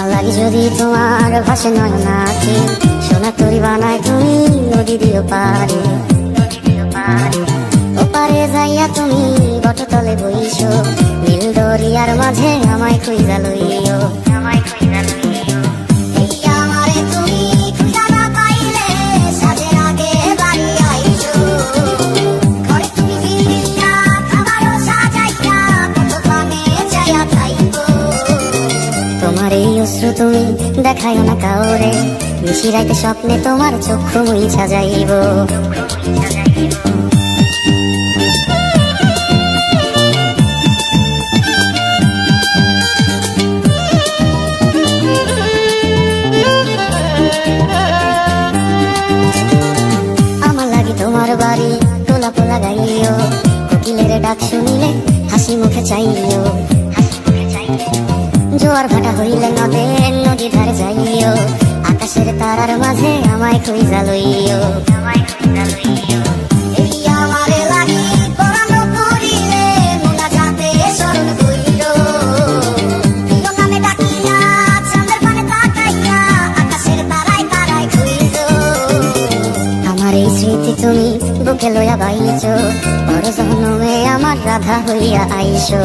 আমার লাগি যদি তোমার ভাষে নয় নাকি সোনা তরি বানায় তুমি নদী দিও পারে ওপারে যাইয়া তুমি বটতলে বইছো নীল দরিয়ার মাঝে আমায় খুঁজা লইও তোমার এই অশ্রু তুমি দেখাইও না কাউরে নিশিরাইতে স্বপ্নে তোমার চক্ষু মুইছা যাইব আমার লাগি তোমার বাড়ি গোলাপ লাগাইও কোকিলের ডাক শুনিলে হাসি মুখে চাইও জোয়ার ভাটা হইলে নদীর ধারে যাইও আকাশের তারার মাঝে আমায় খুঁজা লইও আমার এই স্মৃতি তুমি বুকে লইয়া বাইছো বড় জন্মে আমার রাধা হইয়া আইসো